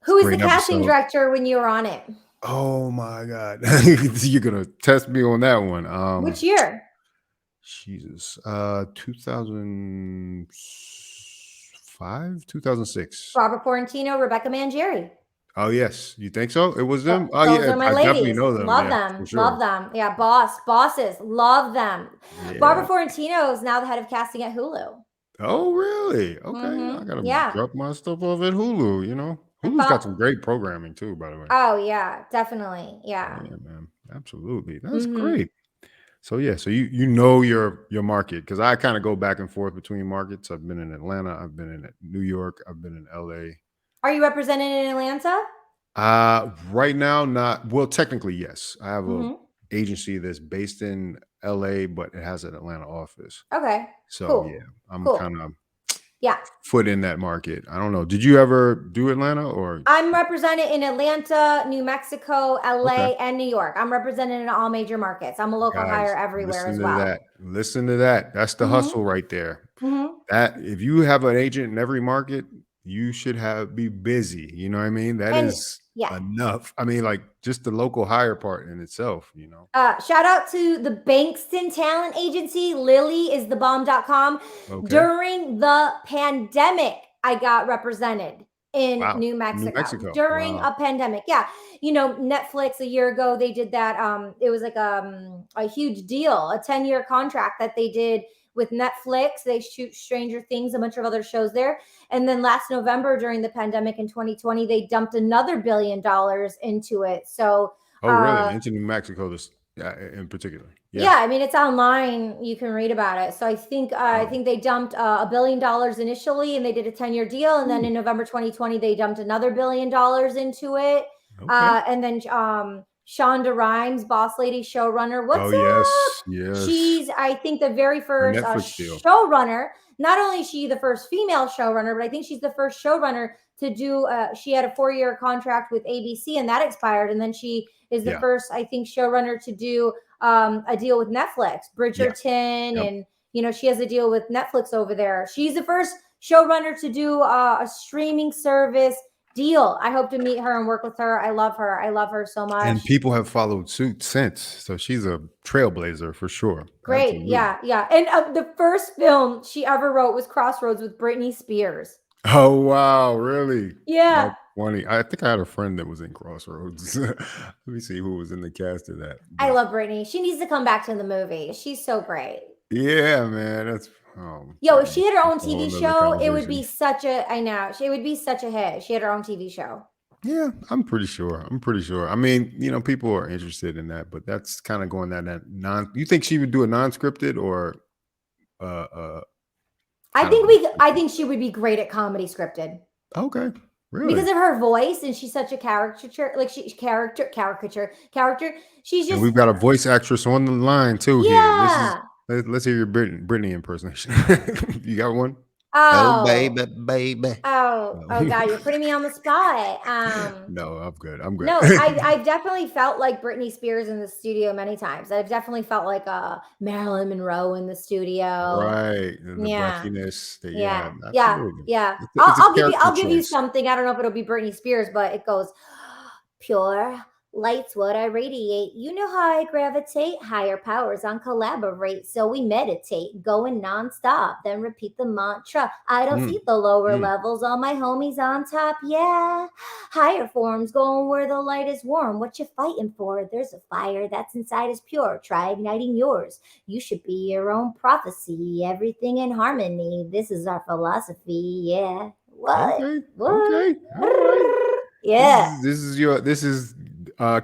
It's Who a was the great casting episode. director when you were on it? Oh my god. You're gonna test me on that one. Which year? Jesus. 2005, 2006. Robert Florentino, Rebecca Mangieri. Oh yes. You think so? It was them? Oh Those yeah, are my I definitely ladies. know them. Love Yeah, for them. sure. Love them. Yeah, bosses. Love them. Yeah. Barbara Florentino is now the head of casting at Hulu. Oh, really? Okay. I gotta Yeah. drop my stuff off at Hulu. I Hulu's got thought, some great programming too, by the way. oh, yeah, definitely. Yeah. Yeah, man. Absolutely. That's Hmm. great. So yeah, so you know your market because I kind of go back and forth between markets. I've been in Atlanta, I've been in New York, I've been in LA. Are you represented in Atlanta? Right now, not well. Technically, yes. I have a Hmm. agency that's based in LA, but it has an Atlanta office. Okay. So Cool. yeah, I'm Cool. kind of Yeah. foot in that market. I don't know. Did you ever do Atlanta or I'm represented in Atlanta, New Mexico, okay? LA, and New York. I'm represented in all major markets. I'm a local hire Guys, everywhere as listen to that. well. Listen to that. That's the Hmm. hustle right there. Hmm. That if you have an agent in every market, you should be busy. You know what I mean? That And is yeah. enough. I mean, like just the local hire part in itself. Shout out to the Bankston Talent Agency. Lily is the bomb.com. Okay. During the pandemic, I got represented in Wow. New New Mexico Mexico. during Wow. a pandemic. Yeah. Netflix a year ago, they did that. It was like a huge deal, a 10-year contract that they did with Netflix. They shoot Stranger Things, a bunch of other shows there. And then last November during the pandemic in 2020, they dumped another $1 billion into it. So, Oh, really? Into New Mexico, this in particular. Yeah. yeah, I mean it's online. You can read about it. So I Wow. think they dumped $1 billion initially, and they did a 10-year deal. And then Ooh, in November 2020, they dumped another $1 billion into it. okay. And then Shonda Rhimes, boss lady showrunner, Oh what's up? yes, yes. She's I think the very Her first Netflix deal. showrunner. Not only is she the first female showrunner, but I think she's the first showrunner to do. She had a 4-year contract with ABC, and that expired. And then she is the Yeah. first, I think, showrunner to do a deal with Netflix, Yeah. Bridgerton, Yep. and she has a deal with Netflix over there. She's the first showrunner to do a streaming service deal. I hope to meet her and work with her. I love her. I love her so much. And people have followed suit since. So she's a trailblazer for sure. Great. Absolutely. Yeah. Yeah. And the first film she ever wrote was Crossroads with Britney Spears. Oh wow, really? Yeah. That's funny. I think I had a friend that was in Crossroads. Let me see who was in the cast of that. I But love Britney. She needs to come back to the movie. She's so great. yeah, man, that's Yo, if man, she had her that's own a whole TV nother show, it would be conversation. such a, I know, it would be such a hit. She had her own TV show. Yeah, I'm pretty sure. I'm pretty sure. I mean, people are interested in that, but that's kind of going that non. You think she would do a non-scripted or uh kind of a I think she would be great at comedy scripted okay, really? because of her voice, and she's such a caricature, like character. She's And just, we've got a voice actress on the line too here. yeah. Let's hear your Britney impersonation. You got one? Oh Oh, baby, baby. oh God, you're putting me on the spot. No, I'm good. I'm good. No, I've definitely felt like Britney Spears in the studio many times. I've definitely felt like Marilyn Monroe in the studio. Right. The Yeah. brushiness. Yeah, Yeah, yeah, absolutely. yeah. It's a character I'll give you choice. something. I don't know if it'll be Britney Spears, but it goes pure Light's what I radiate. You know how I gravitate. Higher powers on collaborate. So we meditate, going nonstop, then repeat the mantra. I don't Mm, see the lower mm. levels. All my homies on top. Yeah. Higher forms going where the light is warm. What you fighting for? There's a fire that's inside is pure. Try igniting yours. You should be your own prophecy. Everything in harmony. This is our philosophy. Yeah. What? Okay. What? Okay. All right. Yeah. This is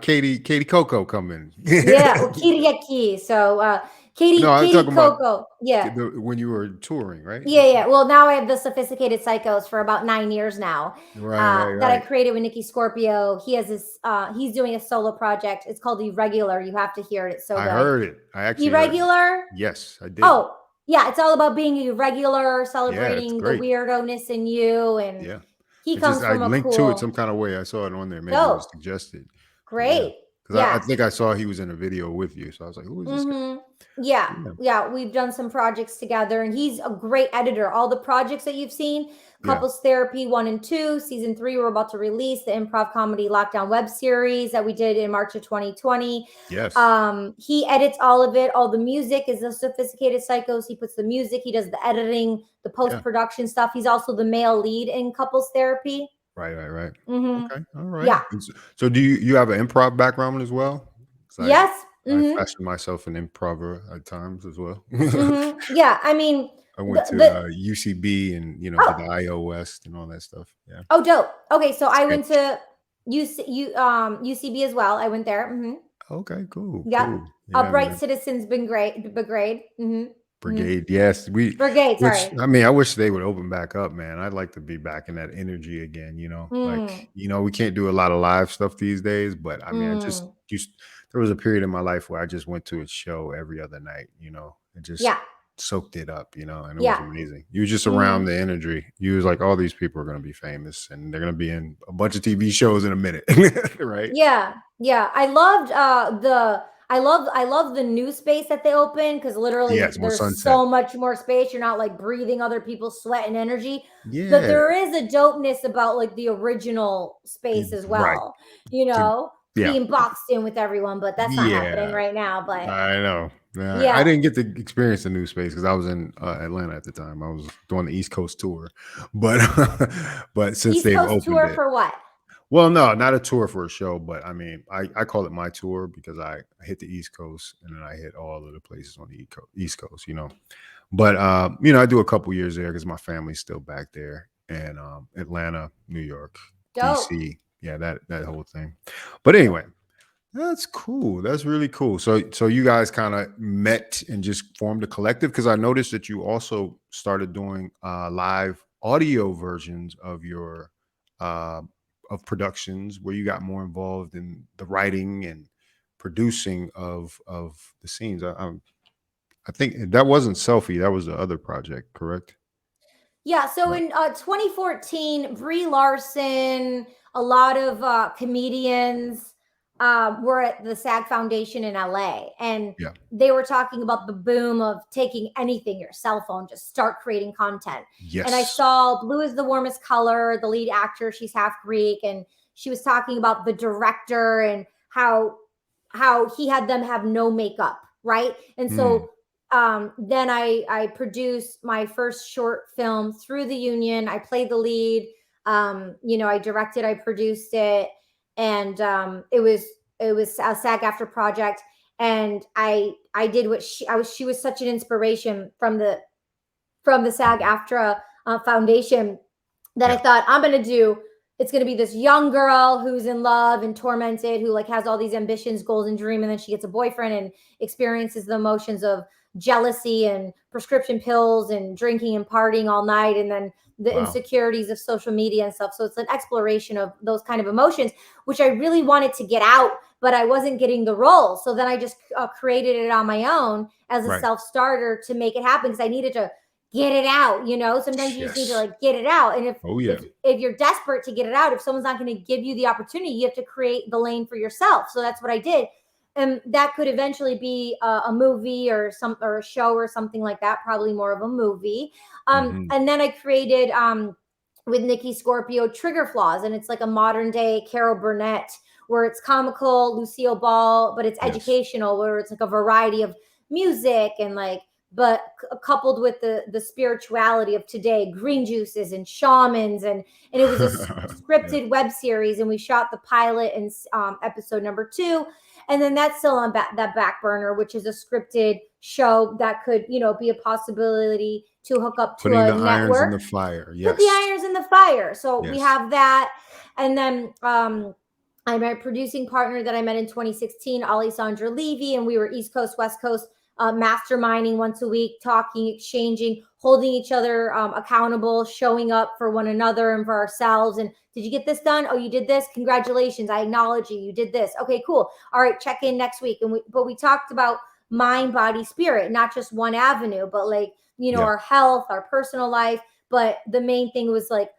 Katie Coco coming. Yeah, well, Kiriaki. So No, I'm Katie talking about Coco. Yeah. when you were touring, right? Yeah, yeah. Well, now I have the Sophisticated Psychos for about 9 years now. Right, right, That I right. created with Nikki Scorpio. He has this. He's doing a solo project. It's called Irregular. You have to hear it. It's so I good. heard it. I actually heard it. Irregular. Yes, I did. Oh, yeah. It's all about being irregular, Yeah, it's celebrating the great. weirdo-ness in you, and Yeah. he It just comes I from a linked to it some cool, kind of way. I saw it on there. Maybe it was dope, suggested. Yeah. great. Because I Yeah. think I saw he was in a video with you. So I was like, who is this guy? Yeah, Yeah. yeah, we've done some projects together, and he's a great editor. All the projects that you've seen, Yeah. Couples Therapy 1 and 2, season 3, we're about to release the improv comedy lockdown web series that we did in March of 2020. Yes. He edits all of it. All the music is the Sophisticated Psychos. He puts the music, he does the editing, the Yeah. post-production stuff. He's also the male lead in Couples Therapy. Right, right, right. Hmm. Okay. All right. Yeah. So do you have an improv background as well? 'Cause Yes. I Hmm. fashion myself an improver at times as well. Yeah. I mean, I the went to the UCB and did oh, the IO West and all that stuff. Yeah. oh, dope. Okay, so I went Sketch. to UCB as well. I went there. Okay, cool, Yep. cool. Yeah, Bright man. Citizens been great. Brigade. Brigade. Yes, Brigade. which Sorry. I mean, I wish they would open back up, man. I'd like to be back in that energy again, Like, Mm, we can't do a lot of live stuff these days, but I mean, I just mm. used there was a period in my life where I just went to a show every other night, and just Yeah. soaked it up, and it was Yeah. amazing. You were just around Hmm. the energy. You was like, all these people are gonna be famous and they're gonna be in a bunch of TV shows in a minute. Right? Yeah. Yeah. I love the new space that they opened because Yeah, literally it's more there's sunset. so much more space. You're not like breathing other people's sweat and energy. But Yeah. there is a dopeness about like the original space as Right. well, To yeah. being boxed in with everyone, but that's not happening Yeah. right now. But I know. Yeah, I yeah. didn't get to experience the new space because I was in Atlanta at the time. I was doing the East Coast tour, but but since East they've Coast opened tour it, for what? well, no, not a tour for a show, but I mean, I call it my tour because I hit the East Coast and then I hit all of the places on the East Coast. But I do a couple years there because my family's still back there, and Atlanta, New York, Dope. DC, yeah, that whole thing. But anyway, that's cool. That's really cool. So you guys kind of met and just formed a collective because I noticed that you also started doing live audio versions of your uh, of productions where you got more involved in the writing and producing of the scenes. I think that wasn't Selfie. That was the other project, correct? Yeah, so Right. in 2014, Brie Larson, a lot of comedians were at the SAG Foundation in LA, and Yeah. they were talking about the boom of taking anything, your cell phone, just start creating content. And I Yes. saw Blue is the Warmest Color, the lead actor, she's half Greek, and she was talking about the director and how he had them have no makeup, right? And Mm, so then I produced my first short film through the union. I played the lead. I directed, I produced it, and it was a SAG-AFTRA project. And I did what she was such an inspiration from the SAG-AFTRA Foundation that I yeah. thought I'm gonna do. It's gonna be this young girl who's in love and tormented, who like has all these ambitions, goals, and dream, and then she gets a boyfriend and experiences the emotions of jealousy and prescription pills and drinking and partying all night, and then the Wow. insecurities of social media and stuff. So it's an exploration of those kind of emotions, which I really wanted to get out, but I wasn't getting the role. So then I just created it on my own as a Right. self starter to make it happen because I needed to get it out. Sometimes you just need to Yes. like get it out. And if Oh yeah. if if you're desperate to get it out, if someone's not going to give you the opportunity, you have to create the lane for yourself. So that's what I did. And that could eventually be a movie or a show or something like that, probably more of a movie. Hmm. And then I created with Nikki Scorpio Trigger Flaws, and it's like a modern day Carol Burnett where it's comical, Lucille Ball, but it's Yes. educational, where it's like a variety of music and like, but coupled with the spirituality of today, green juices and shamans, and it was a Yeah. scripted web series, and we shot the pilot in episode number 2, and then that's still on that back burner, which is a scripted show that could, be a possibility to hook up to Putting a the irons in network. the fire. Put the Yes. irons in the fire. So we Yes. have that, and then I'm a producing partner that I met in 2016, Alessandra Levy, and we were East Coast, West Coast, masterminding once a week, talking, exchanging, holding each other accountable, showing up for one another and for ourselves. And did you get this done? Oh, you did this? Congratulations. I acknowledge you. You did this. Okay, cool. All right, check in next week. But we talked about mind, body, spirit, not just one avenue, but like, Yeah. our health, our personal life. But the main thing was like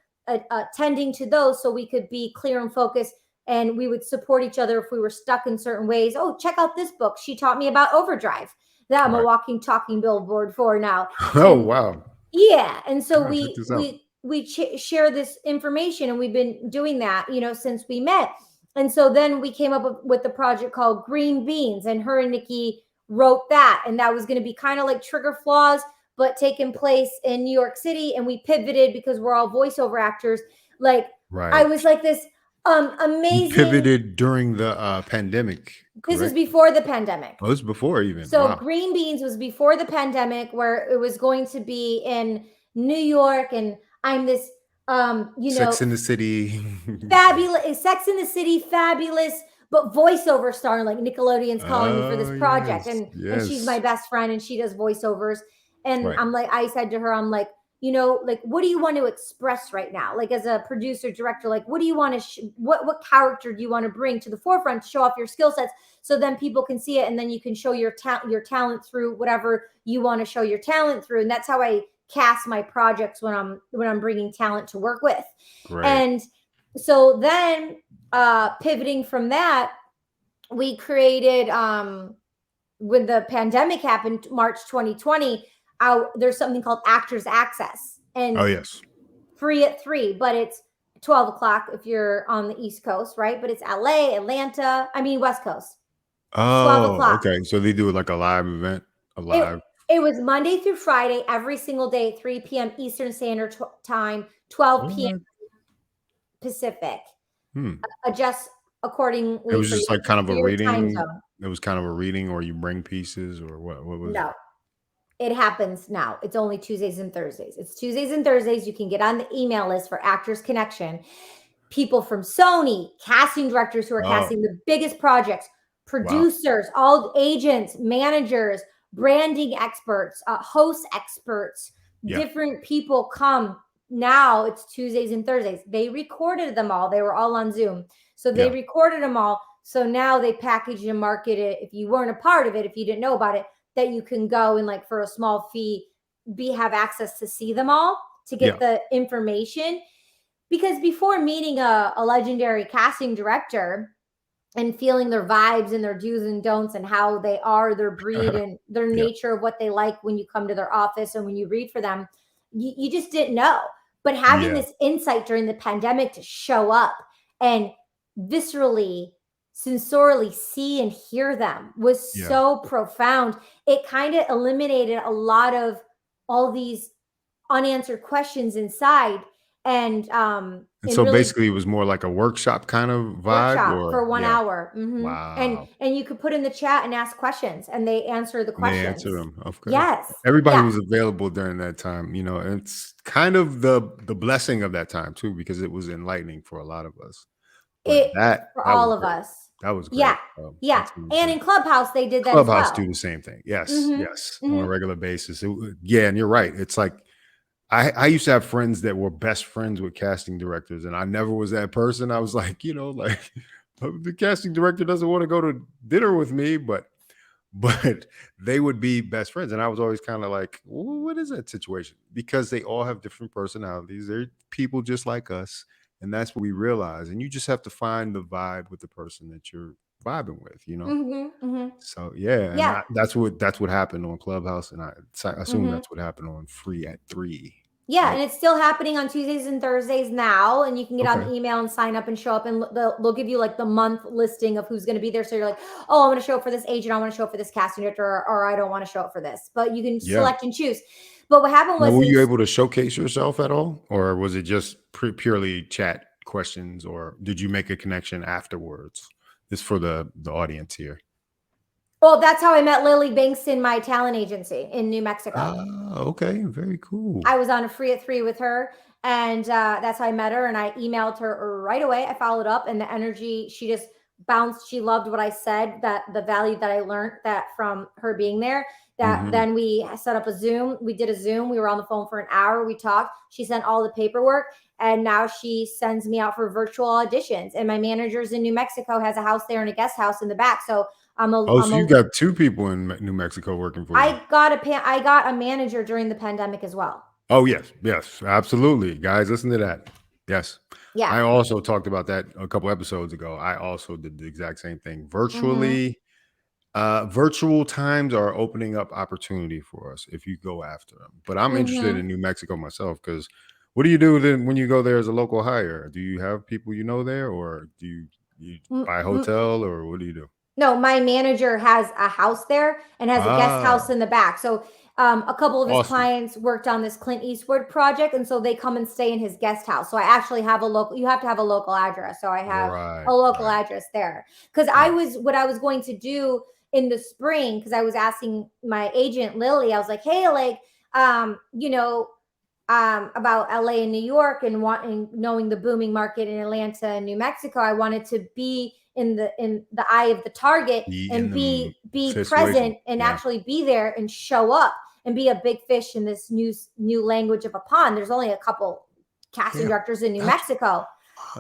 tending to those so we could be clear and focused, and we would support each other if we were stuck in certain ways. Oh, check out this book. She taught me about overdrive that I'm a Right. walking, talking billboard for now. Oh, And wow. yeah, and so Gotta check this out. we share this information, and we've been doing that, since we met. And so then we came up with the project called Green Beans, and her and Nikki wrote that, and that was going to be kind of like Trigger Flaws, but taking place in New York City. And we pivoted because we're all voiceover actors. Like I Right. was like this You amazing. pivoted during the pandemic, This was correct? before the pandemic. Oh, it was before even. So Wow. Green Beans was before the pandemic, where it was going to be in New York, and I'm this Sex in the City. fabulous Sex in the City, fabulous, but voiceover star, like Nickelodeon's calling me for this Oh, project, yes. and she's my Yes. best friend, and she does voiceovers. And Right. I'm like, I said to her, I'm like, like, what do you want to express right now? Like, as a producer director, like, what do you want to what character do you want to bring to the forefront to show off your skill sets, so then people can see it, and then you can show your talent through whatever you want to show your talent through. And that's how I cast my projects when I'm bringing talent to work with. Great. And so then pivoting from that, we created when the pandemic happened, March 2020, there's something called Actors Access, and Oh, yes. free at 3, but it's 12 o'clock if you're on the East Coast, right? But it's LA, Atlanta, West Coast. 12 Oh, o'clock. okay. So they do it like a live event, a live. It was Monday through Friday, every single day, 3 p.m. Eastern Standard Time, 12 p.m. What? Pacific. Hmm. Adjust accordingly. It was just like kind of for a your time reading. zone. It was kind of a reading, or you bring pieces, or what? What was it? No, it happens now. It's only Tuesdays and Thursdays. It's Tuesdays and Thursdays. You can get on the email list for Actors Connection. People from Sony, casting directors who are Oh, casting the biggest projects, producers, all agents, managers, branding experts, host experts, yeah. different people come. Now it's Tuesdays and Thursdays. They recorded them all. They were all on Zoom. So they Yeah. recorded them all. So now they package and market it. If you weren't a part of it, if you didn't know about it, that you can go and, like, for a small fee, have access to see them all, to get Yeah. the information. Because before meeting a legendary casting director and feeling their vibes and their do's and don'ts and how they are, their breed and their Yeah. nature of what they like when you come to their office and when you read for them, you just didn't know. But having Yeah. this insight during the pandemic to show up and viscerally, sensorially see and hear them was Yeah. so profound. It kind of eliminated a lot of all these unanswered questions inside. And So really basically, it was more like a workshop kind of vibe, workshop or for 1 yeah. hour. Wow. And you could put in the chat and ask questions, and they answer the And they questions. answer them. Okay. Yes. Everybody Yeah. was available during that time. It's kind of the blessing of that time too, because it was enlightening for a lot of us. But It that for that was all of great. us. That was Yeah. great. Yeah. That's And amazing. in Clubhouse, they did that as Clubhouse well. do the same thing. Yes, Mhm. yes, on a regular basis. Yeah, and you're right. It's like I used to have friends that were best friends with casting directors, and I never was that person. I was like, like the casting director doesn't want to go to dinner with me, but they would be best friends, and I was always kind of like, well, what is that situation? Because they all have different personalities. They're people just like us, and that's what we realize. And you just have to find the vibe with the person that you're vibing with. Mhm. So yeah, Yeah. that's what happened on Clubhouse, and I assume Mhm. that's what happened on Free at 3. Yeah, right? and it's still happening on Tuesdays and Thursdays now, and you can get on Okay. the email and sign up and show up, and they'll give you like the month listing of who's going to be there. So you're like, oh, I want to show up for this agent, I want to show up for this casting director, or I don't want to show up for this. But you can Yeah. select and choose. But what happened Now, was were you is able to showcase yourself at all, or was it just purely chat questions, or did you make a connection afterwards? This for the audience here. well, that's how I met Lily Bankston, my talent agency in New Mexico. Ah, okay, very cool. I was on a free at 3 with her, and that's how I met her. And I emailed her right away. I followed up, and the energy, she just bounced. She loved what I said, that the value that I learned that from her being there. That Hmm. then we set up a Zoom. We did a Zoom. We were on the phone for an hour. We talked. She sent all the paperwork, and now she sends me out for virtual auditions. And my manager's in New Mexico, has a house there and a guest house in the back. So Oh, I'm so you a got two people in New Mexico working for you. I got a manager during the pandemic as well. Oh, yes, yes, absolutely. Guys, listen to that. Yes. Yeah. I also talked about that a couple episodes ago. I also did the exact same thing Mm-hmm. virtually. Virtual times are opening up opportunity for us if you go after them. But I'm interested Mm-hmm. in New Mexico myself because what do you do then when you go there as a local hire? Do you have people you know there, or do you buy a hotel, or what do you do? No, my manager has a house there and has a guest house Ah, in the back. So a couple of his awesome. clients worked on this Clint Eastwood project, and so they come and stay in his guest house. So I actually have a local. You have to have a local address. So I have a Right, local right. address there because Nice. what I was going to do in the spring, because I was asking my agent Lily. I was like, hey, like, you know, about LA and New York, and wanting knowing the booming market in Atlanta and New Mexico. I wanted to be in the eye of the target Be in and the be situation. present and Yeah. actually be there and show up and be a big fish in this new language of a pond. There's only a couple casting Yeah. directors in New That's Mexico.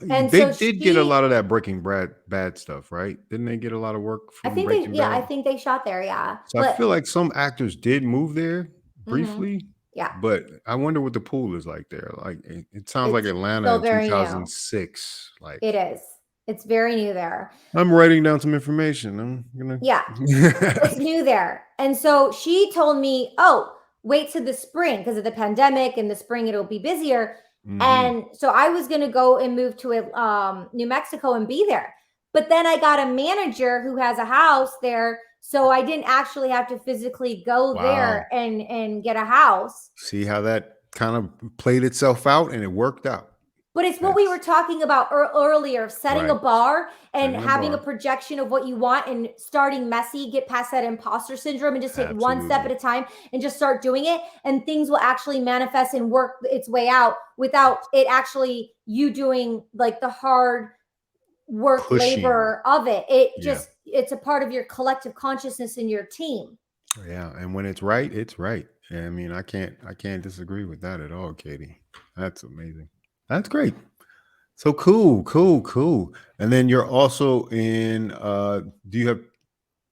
And they so did get a lot she of that Breaking Bad stuff, right? Didn't they get a lot of work from Breaking I Bad? think they shot there, yeah. So I But feel like some actors did move there mhm, briefly, yeah, but I wonder what the pool is like there. Like it sounds like it's Atlanta still in very new. 2006. Like It is. It's very new there. I'm writing down some information. I'm gonna. Yeah. It's new there. And so she told me, oh, wait till the spring because of the pandemic. In the spring, it'll be busier. Hmm. And so I was going to go and move to New Mexico and be there. But then I got a manager who has a house there. So I didn't actually have to physically go Wow. there and get a house. See how that kind of played itself out, and it worked out. But it's what we were That's talking about earlier, setting a right. bar and Setting the having a bar. projection of what you want and starting messy, get past that imposter syndrome and just take one step at Absolutely. a time and just start doing it. And things will actually manifest and work its way out without it actually you doing like the hard work Pushing. labor of it. It Yeah. just, it's a part of your collective consciousness in your team. Yeah, and when it's right, it's right. Yeah, I mean, I can't disagree with that at all, Katie. That's amazing. That's great. So cool, cool, cool. And then you're also in do you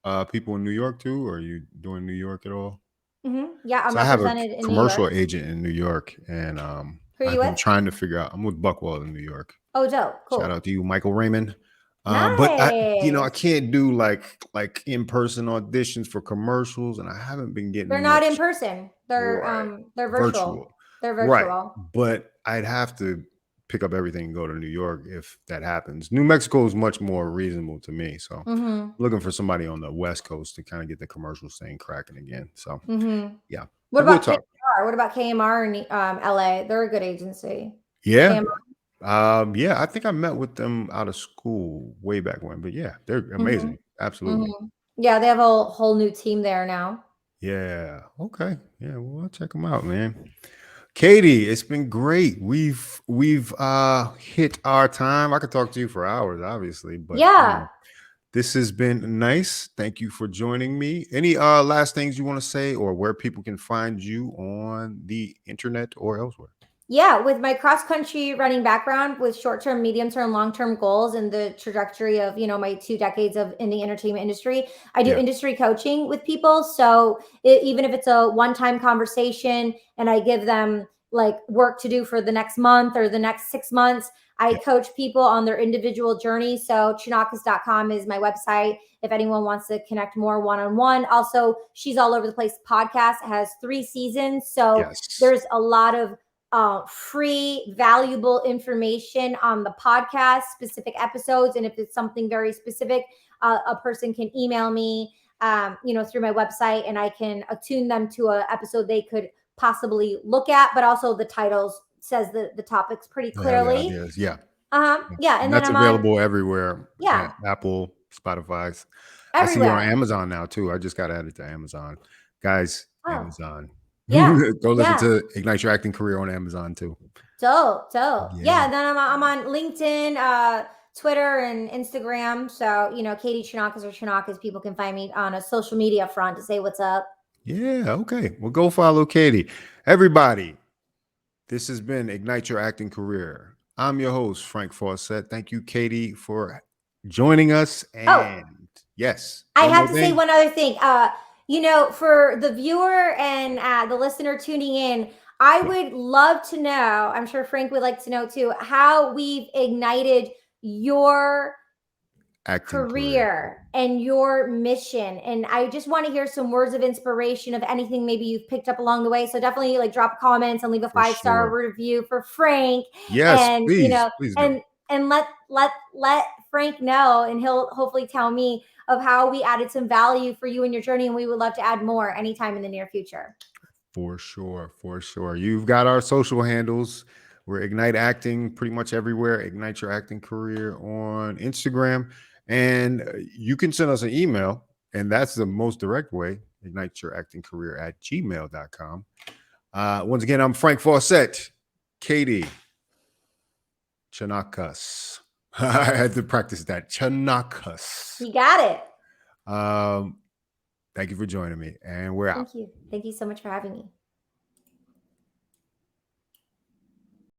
have people in New York too, or are you doing New York at all? Yeah, I'm So I have a represented in New commercial York. agent in New York, and Who are you I've been with? trying to figure out. I'm with Buckwald in New York. Oh, dope. Shout Cool. out to you, Michael Raymond. But I Nice. can't do like in person auditions for commercials, and I haven't been They're getting not in much. person. Right. They're virtual. Virtual. They're Right. virtual. But I'd have to pick up everything and go to New York if that happens. New Mexico is much more reasonable to me. So Mhm. looking for somebody on the West Coast to kind of get the commercial thing cracking again. So Mhm. yeah. What But we'll about talk. KMR? What about KMR in LA? They're a good agency. Yeah. KMR. Yeah, I think I met with them out of school way back when. But yeah, they're Mhm. amazing. Absolutely. Mhm. Yeah, they have a whole new team there now. Yeah. Okay. Yeah, well, I'll check them out, man. Katie, it's been great. We've hit our time. I could talk to you for hours, obviously, but Yeah. this has been nice. Thank you for joining me. Any last things you want to say, or where people can find you on the internet or elsewhere? Yeah, with my cross country running background with short term, medium term, long term goals and the trajectory of, my 2 decades of in the entertainment industry, I do Yeah. industry coaching with people. So even if it's a one time conversation and I give them like work to do for the next month or the next 6 months, I Yeah. coach people on their individual journey. So chonacas.com is my website if anyone wants to connect more one on one. Also, She's All Over the Place podcast has 3 seasons. So Yes. there's a lot of free, valuable information on the podcast, specific episodes. And if it's something very specific, a person can email me, through my website, and I can attune them to an episode they could possibly look at. But also the titles says the topics pretty They have the clearly. ideas. Yeah. Yeah. And then That's I'm on, available everywhere. yeah, Apple, Spotify. I see you're on everywhere. Amazon now too. I just got added to Amazon. Guys, Oh, Amazon. yeah. Go listen Yeah. to Ignite Your Acting Career on Amazon too. Dope. Yeah. Yeah. And then I'm on LinkedIn, Twitter, and Instagram. So, Katie Chonacas or Chonacas, people can find me on a social media front to say what's up. Yeah, okay. Well, go follow Katie. Everybody, this has been Ignite Your Acting Career. I'm your host, Frank Faucette. Thank you, Katie, for joining us. And yes, I one have more to thing. say one other thing. For the viewer and the listener tuning in, I would love to know, I'm sure Frank would like to know too, how we've ignited your Acting career and your mission. And I just want to hear some words of inspiration of anything maybe you've picked up along the way. So definitely drop comments and leave a For 5-star sure. review for Frank. Yes, And please do. and let Frank know, and he'll hopefully tell me of how we added some value for you in your journey, and we would love to add more anytime in the near future. For sure. You've got our social handles. We're Ignite Acting pretty much everywhere. Ignite Your Acting Career on Instagram. And you can send us an email, and that's the most direct way. Ignite Your Acting Career at gmail.com. Once again, I'm Frank Faucette. Katie Chonacas. I had to practice that. Chonacas. You got it. Thank you for joining me, and we're out. Thank you so much for having me.